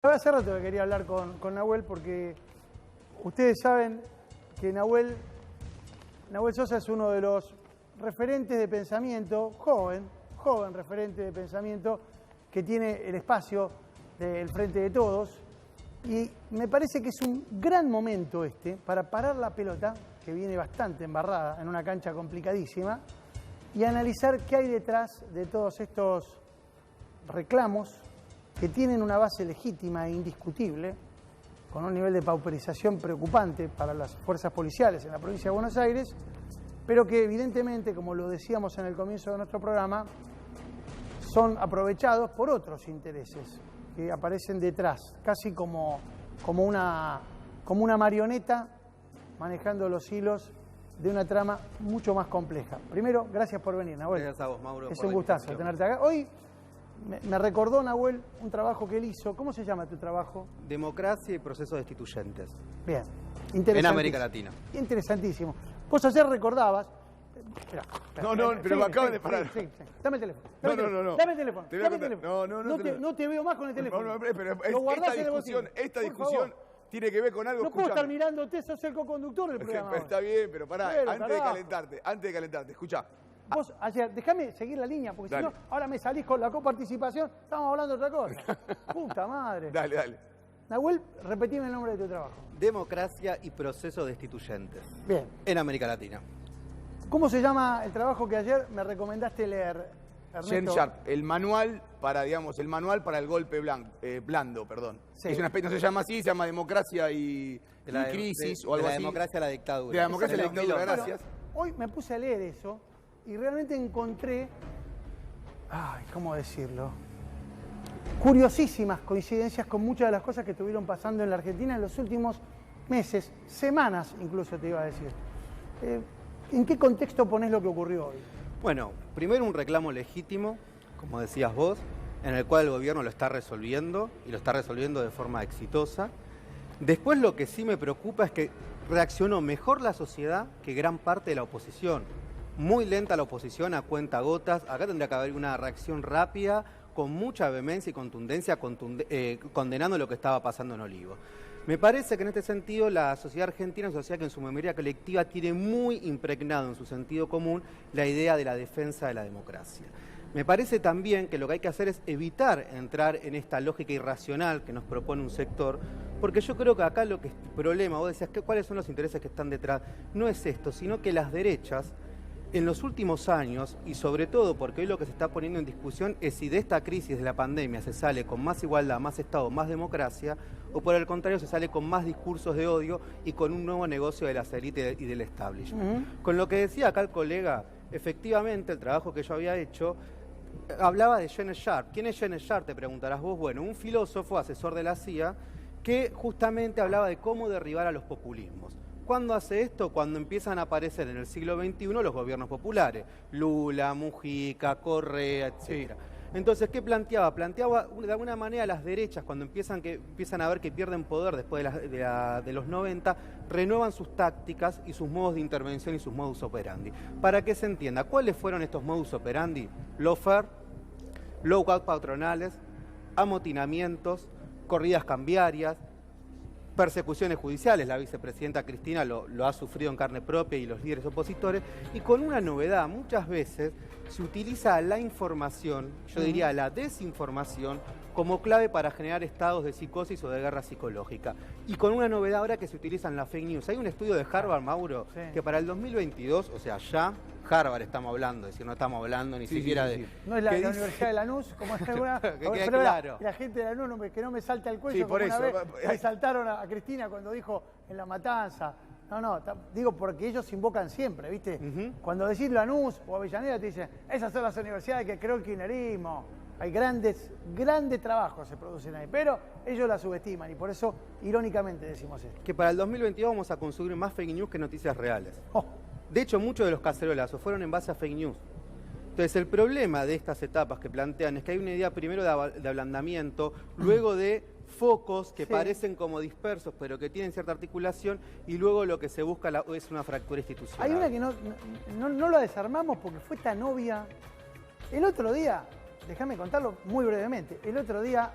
Hace rato que quería hablar con Nahuel porque ustedes saben que Nahuel Sosa es uno de los referentes de pensamiento, joven referente de pensamiento que tiene el espacio del Frente de Todos, y me parece que es un gran momento para parar la pelota, que viene bastante embarrada en una cancha complicadísima, y analizar qué hay detrás de todos estos reclamos que tienen una base legítima e indiscutible, con un nivel de pauperización preocupante para las fuerzas policiales en la provincia de Buenos Aires, pero que evidentemente, como lo decíamos en el comienzo de nuestro programa, son aprovechados por otros intereses que aparecen detrás, casi como una marioneta manejando los hilos de una trama mucho más compleja. Primero, gracias por venir, Nahuel. Gracias a vos, Mauro. Es un gustazo tenerte acá. Hoy me recordó, Nahuel, un trabajo que él hizo. ¿Cómo se llama tu trabajo? Democracia y procesos destituyentes. Bien, interesantísimo. En América Latina. Interesantísimo. Vos ayer recordabas... Espera, pero me acaban de parar. Sí. Dame el teléfono. No. Dame el teléfono. Te voy a contar. No te veo más con el teléfono. Pero Lo guardás en el bolsillo. esta discusión tiene que ver con algo. No puedo estar mirándote, sos el co-conductor del programa. Está bien, pero pará, Pero, antes de calentarte, escuchá. Vos, ayer, déjame seguir la línea, porque si no, ahora me salís con la coparticipación, estamos hablando de otra cosa. Puta madre. Dale. Nahuel, repetime el nombre de tu trabajo. Democracia y procesos destituyentes. Bien. En América Latina. ¿Cómo se llama el trabajo que ayer me recomendaste leer, Ernesto? Gen Sharp, el manual para el golpe blando, perdón. Sí. Es una especie, no se llama así, se llama Democracia y Crisis o algo así. De la democracia a la dictadura. De la democracia a la dictadura, gracias. Hoy me puse a leer eso y realmente encontré, ¿cómo decirlo? Curiosísimas coincidencias con muchas de las cosas que estuvieron pasando en la Argentina en los últimos meses, semanas incluso te iba a decir. ¿En qué contexto ponés lo que ocurrió hoy? Bueno, primero un reclamo legítimo, como decías vos, en el cual el gobierno lo está resolviendo y lo está resolviendo de forma exitosa. Después lo que sí me preocupa es que reaccionó mejor la sociedad que gran parte de la oposición. Muy lenta la oposición a cuentagotas. Acá tendría que haber una reacción rápida, con mucha vehemencia y contundencia, condenando lo que estaba pasando en Olivos. Me parece que en este sentido la sociedad argentina es una sociedad que en su memoria colectiva tiene muy impregnado en su sentido común la idea de la defensa de la democracia. Me parece también que lo que hay que hacer es evitar entrar en esta lógica irracional que nos propone un sector, porque yo creo que acá lo que es el problema, vos decías, ¿cuáles son los intereses que están detrás? No es esto, sino que las derechas, en los últimos años, y sobre todo porque hoy lo que se está poniendo en discusión es si de esta crisis de la pandemia se sale con más igualdad, más Estado, más democracia, o por el contrario se sale con más discursos de odio y con un nuevo negocio de las élites y del establishment. Con lo que decía acá el colega, efectivamente el trabajo que yo había hecho hablaba de Gene Sharp. ¿Quién es Gene Sharp? Te preguntarás vos. Bueno, un filósofo, asesor de la CIA, que justamente hablaba de cómo derribar a los populismos. ¿Cuándo hace esto? Cuando empiezan a aparecer en el siglo XXI los gobiernos populares. Lula, Mujica, Correa, etc. Sí. Entonces, ¿qué planteaba? Planteaba de alguna manera las derechas, cuando empiezan a ver que pierden poder después de los 90, renuevan sus tácticas y sus modos de intervención y sus modus operandi. Para que se entienda, ¿cuáles fueron estos modus operandi? Lawfare, lockout patronales, amotinamientos, corridas cambiarias, persecuciones judiciales. La vicepresidenta Cristina lo ha sufrido en carne propia y los líderes opositores, y con una novedad: muchas veces se utiliza la información, yo diría la desinformación, como clave para generar estados de psicosis o de guerra psicológica. Y con una novedad ahora que se utilizan las fake news. Hay un estudio de Harvard, Mauro, que para el 2022, o sea, ya Harvard estamos hablando, es decir, no estamos hablando ni siquiera de... No es la Universidad de Lanús, como es alguna... que claro. La gente de Lanús, que no me salta el cuello, sí, por como eso. Una vez me saltaron a Cristina cuando dijo en La Matanza. No, digo porque ellos invocan siempre, ¿viste? Cuando decís Lanús o Avellaneda te dicen, esas son las universidades que creó el kirchnerismo. Hay grandes trabajos se producen ahí, pero ellos la subestiman y por eso, irónicamente, decimos esto. Que para el 2022 vamos a consumir más fake news que noticias reales. De hecho, muchos de los cacerolazos fueron en base a fake news. Entonces, el problema de estas etapas que plantean es que hay una idea primero de ablandamiento, luego de focos que parecen como dispersos, pero que tienen cierta articulación, y luego lo que se busca es una fractura institucional. Hay una que no la desarmamos porque fue tan obvia. El otro día, déjame contarlo muy brevemente, el otro día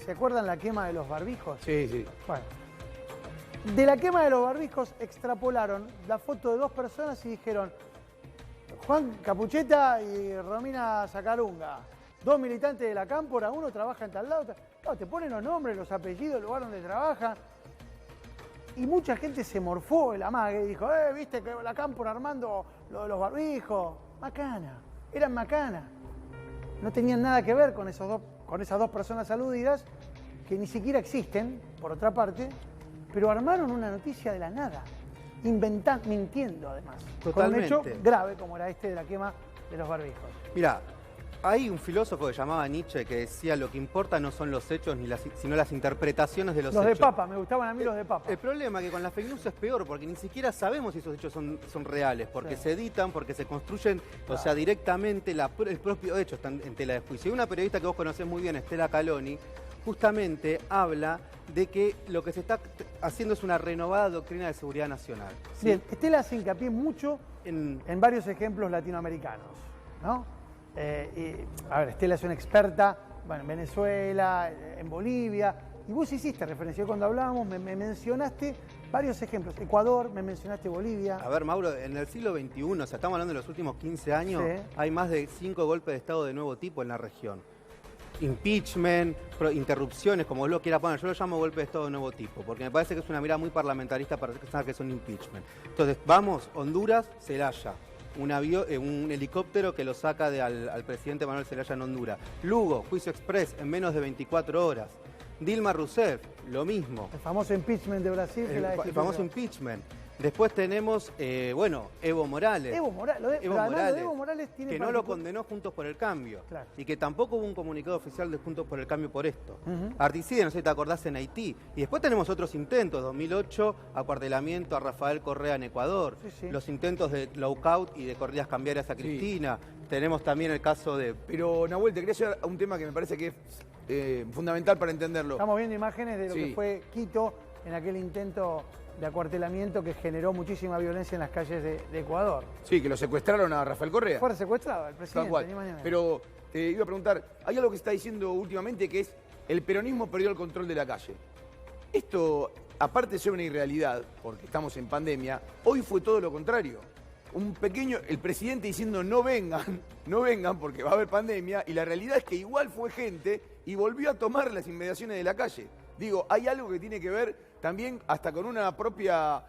¿Se acuerdan la quema de los barbijos? Sí, sí. Bueno, de la quema de los barbijos extrapolaron la foto de 2 personas y dijeron Juan Capucheta y Romina Zacarunga, 2 militantes de la Cámpora, uno trabaja en tal lado. Claro, te ponen los nombres, los apellidos, el lugar donde trabajan. Y mucha gente se morfó el amague y dijo, viste que la Cámpora armando los barbijos. Macana, eran macana. No tenían nada que ver con esas 2 personas aludidas, que ni siquiera existen, por otra parte, pero armaron una noticia de la nada, mintiendo además. Totalmente. Con un hecho grave como era este de la quema de los barbijos. Mira, hay un filósofo que llamaba Nietzsche que decía lo que importa no son los hechos sino las interpretaciones de los hechos. Los de papa, me gustaban a mí los de papa. El problema es que con las fake news es peor, porque ni siquiera sabemos si esos hechos son reales, porque Sí. se editan, porque se construyen, Claro. o sea, directamente el propio hecho está en tela de juicio. Y una periodista que vos conocés muy bien, Estela Caloni, justamente habla de que lo que se está haciendo es una renovada doctrina de seguridad nacional. ¿Sí? Bien, Estela hace hincapié mucho En- en varios ejemplos latinoamericanos, ¿no? A ver, Estela es una experta, bueno, en Venezuela, en Bolivia, y vos hiciste referencia cuando hablábamos, me mencionaste varios ejemplos. Ecuador, me mencionaste Bolivia. A ver, Mauro, en el siglo XXI, o sea, estamos hablando de los últimos 15 años, Sí. hay más de 5 golpes de Estado de nuevo tipo en la región. Impeachment, interrupciones, como vos lo quieras poner, yo lo llamo golpe de Estado de nuevo tipo, porque me parece que es una mirada muy parlamentarista para pensar que es un impeachment. Entonces, vamos, Honduras, Celaya. Un helicóptero que lo saca al presidente Manuel Zelaya en Honduras. Lugo, juicio express en menos de 24 horas. Dilma Rousseff, lo mismo. El famoso impeachment de Brasil. que la El destituyó. famoso impeachment. Después tenemos, Evo Morales. Evo Morales, Evo pero además Morales, de Evo Morales tiene que no lo condenó Juntos por el Cambio. Claro. Y que tampoco hubo un comunicado oficial de Juntos por el Cambio por esto. Ujú. Articides, no sé si te acordás, en Haití. Y después tenemos otros intentos, 2008, acuartelamiento a Rafael Correa en Ecuador. Sí, sí. Los intentos de lockout y de corridas cambiarias a Cristina. Tenemos también el caso de... Pero, Nahuel, te quería llevar a un tema que me parece que es fundamental para entenderlo. Estamos viendo imágenes de lo Sí. que fue Quito en aquel intento de acuartelamiento que generó muchísima violencia en las calles de Ecuador. Sí, que lo secuestraron a Rafael Correa. Fue secuestrado el Tal presidente, cual. ni más ni menos. Pero te iba a preguntar, hay algo que se está diciendo últimamente que es el peronismo perdió el control de la calle. Esto, aparte de ser una irrealidad, porque estamos en pandemia, hoy fue todo lo contrario. El presidente diciendo no vengan porque va a haber pandemia, y la realidad es que igual fue gente y volvió a tomar las inmediaciones de la calle. Digo, hay algo que tiene que ver también hasta con una propia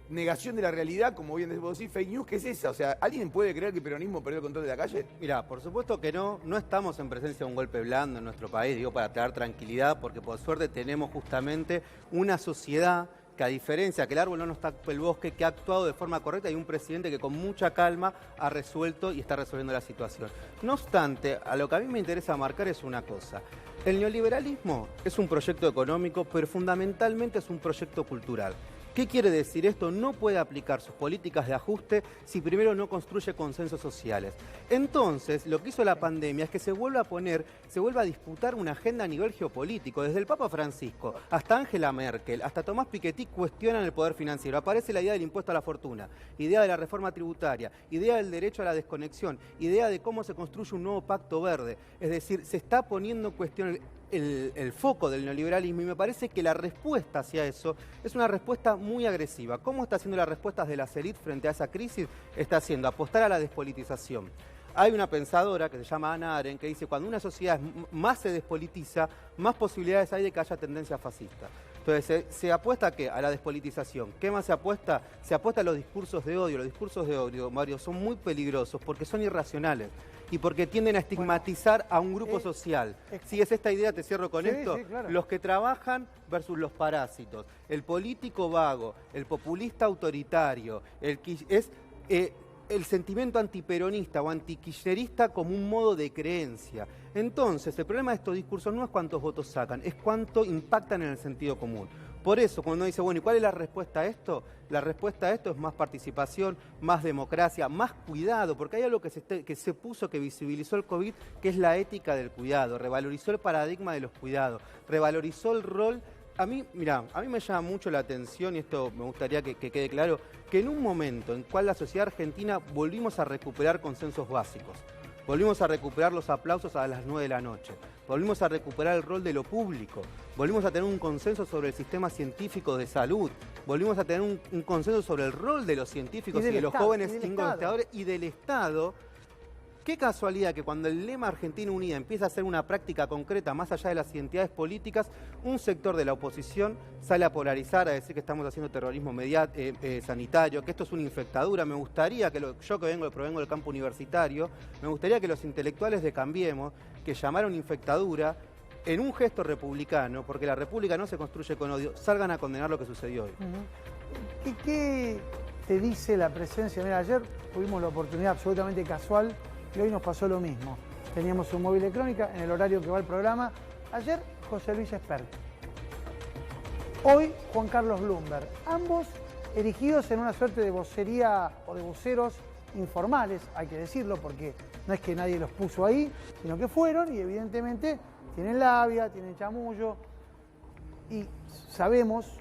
negación de la realidad, como bien vos decís, fake news, que es esa. O sea, ¿alguien puede creer que el peronismo perdió el control de la calle? Mirá, por supuesto que no estamos en presencia de un golpe blando en nuestro país, digo, para traer tranquilidad, porque por suerte tenemos justamente una sociedad que, a diferencia que el árbol no nos tapa el bosque, que ha actuado de forma correcta, y un presidente que con mucha calma ha resuelto y está resolviendo la situación. No obstante, a lo que a mí me interesa marcar es una cosa. El neoliberalismo es un proyecto económico, pero fundamentalmente es un proyecto cultural. ¿Qué quiere decir esto? No puede aplicar sus políticas de ajuste si primero no construye consensos sociales. Entonces, lo que hizo la pandemia es que se vuelva a disputar una agenda a nivel geopolítico. Desde el Papa Francisco hasta Angela Merkel, hasta Tomás Piketty cuestionan el poder financiero. Aparece la idea del impuesto a la fortuna, idea de la reforma tributaria, idea del derecho a la desconexión, idea de cómo se construye un nuevo pacto verde. Es decir, se está poniendo en cuestión el foco del neoliberalismo, y me parece que la respuesta hacia eso es una respuesta muy agresiva. ¿Cómo está haciendo las respuestas de las élites frente a esa crisis? Está haciendo apostar a la despolitización. Hay una pensadora que se llama Hannah Arendt que dice: cuando una sociedad más se despolitiza, más posibilidades hay de que haya tendencia fascista. Entonces, se apuesta ¿a qué? A la despolitización. ¿Qué más se apuesta? Se apuesta a los discursos de odio. Los discursos de odio, Mario, son muy peligrosos porque son irracionales y porque tienden a estigmatizar a un grupo social. ¿Sigues esta idea? Te cierro con Sí, esto. sí, claro. Los que trabajan versus los parásitos. El político vago, el populista autoritario, el sentimiento antiperonista o antikirchnerista como un modo de creencia. Entonces, el problema de estos discursos no es cuántos votos sacan, es cuánto impactan en el sentido común. Por eso, cuando uno dice, bueno, ¿y cuál es la respuesta a esto? La respuesta a esto es más participación, más democracia, más cuidado, porque hay algo que que visibilizó el COVID, que es la ética del cuidado, revalorizó el paradigma de los cuidados, revalorizó el rol. A mí me llama mucho la atención, y esto me gustaría que quede claro, que en un momento en cual la sociedad argentina volvimos a recuperar consensos básicos. volvimos a recuperar los aplausos a las 9 de la noche, volvimos a recuperar el rol de lo público, volvimos a tener un consenso sobre el sistema científico de salud, volvimos a tener un consenso sobre el rol de los científicos y de los jóvenes investigadores y del Estado. Qué casualidad que cuando el lema Argentina Unida empieza a ser una práctica concreta más allá de las identidades políticas, un sector de la oposición sale a polarizar, a decir que estamos haciendo terrorismo sanitario, que esto es una infectadura. Me gustaría que yo que provengo del campo universitario, me gustaría que los intelectuales de Cambiemos, que llamaron infectadura, en un gesto republicano, porque la república no se construye con odio, salgan a condenar lo que sucedió hoy. ¿Qué te dice la presencia? Mira, ayer tuvimos la oportunidad absolutamente casual y hoy nos pasó lo mismo. Teníamos un móvil de crónica en el horario que va el programa. Ayer José Luis Espert. Hoy Juan Carlos Bloomberg. Ambos erigidos en una suerte de vocería o de voceros informales, hay que decirlo, porque no es que nadie los puso ahí, sino que fueron y evidentemente tienen labia, tienen chamullo y sabemos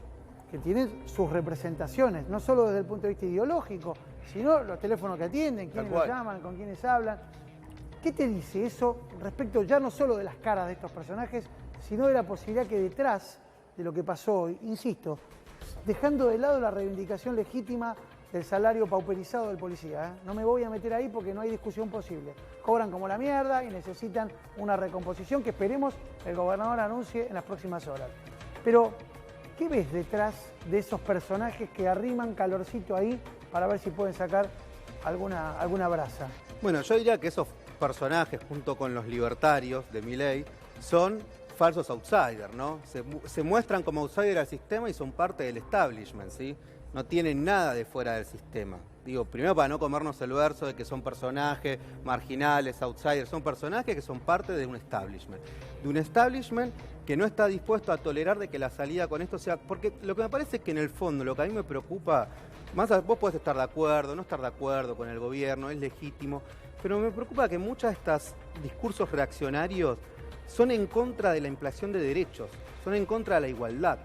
que tienen sus representaciones, no solo desde el punto de vista ideológico, sino los teléfonos que atienden, quiénes los llaman, con quiénes hablan. ¿Qué te dice eso respecto ya no solo de las caras de estos personajes, sino de la posibilidad que detrás de lo que pasó hoy, insisto, dejando de lado la reivindicación legítima del salario pauperizado del policía, no me voy a meter ahí porque no hay discusión posible. Cobran como la mierda y necesitan una recomposición que esperemos el gobernador anuncie en las próximas horas. Pero, ¿qué ves detrás de esos personajes que arriman calorcito ahí para ver si pueden sacar alguna brasa? Bueno, yo diría que esos personajes, junto con los libertarios de Milei, son falsos outsiders, ¿no? Se muestran como outsiders al sistema y son parte del establishment, ¿sí? No tienen nada de fuera del sistema. Digo, primero para no comernos el verso de que son personajes marginales, outsiders, son personajes que son parte de un establishment. De un establishment que no está dispuesto a tolerar de que la salida con esto sea... Porque lo que me parece es que en el fondo, lo que a mí me preocupa, vos podés estar de acuerdo, no estar de acuerdo con el gobierno, es legítimo, pero me preocupa que muchos de estos discursos reaccionarios son en contra de la inflación de derechos, son en contra de la igualdad.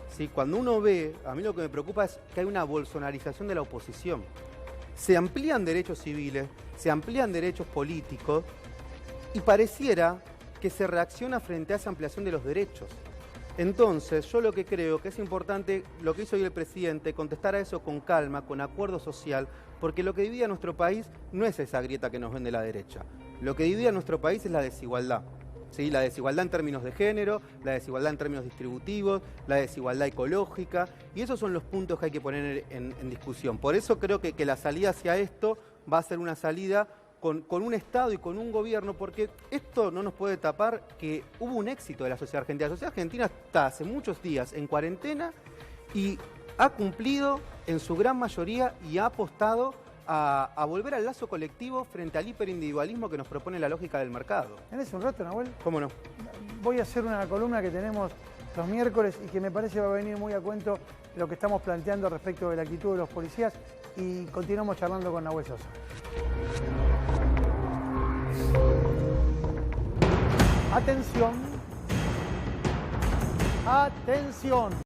¿Sí? Cuando uno ve, a mí lo que me preocupa es que hay una bolsonarización de la oposición. Se amplían derechos civiles, se amplían derechos políticos y pareciera que se reacciona frente a esa ampliación de los derechos. Entonces, yo lo que creo que es importante, lo que hizo hoy el presidente, contestar a eso con calma, con acuerdo social, porque lo que divide a nuestro país no es esa grieta que nos vende la derecha. Lo que divide a nuestro país es la desigualdad. ¿Sí? La desigualdad en términos de género, la desigualdad en términos distributivos, la desigualdad ecológica, y esos son los puntos que hay que poner en discusión. Por eso creo que la salida hacia esto va a ser una salida con un Estado y con un gobierno, porque esto no nos puede tapar que hubo un éxito de la sociedad argentina. La sociedad argentina está hace muchos días en cuarentena y ha cumplido en su gran mayoría y ha apostado a volver al lazo colectivo frente al hiperindividualismo que nos propone la lógica del mercado. ¿Tenés un rato, Nahuel? ¿Cómo no? Voy a hacer una columna que tenemos los miércoles y que me parece va a venir muy a cuento lo que estamos planteando respecto de la actitud de los policías y continuamos charlando con Nahuel Sosa. Atención. Atención.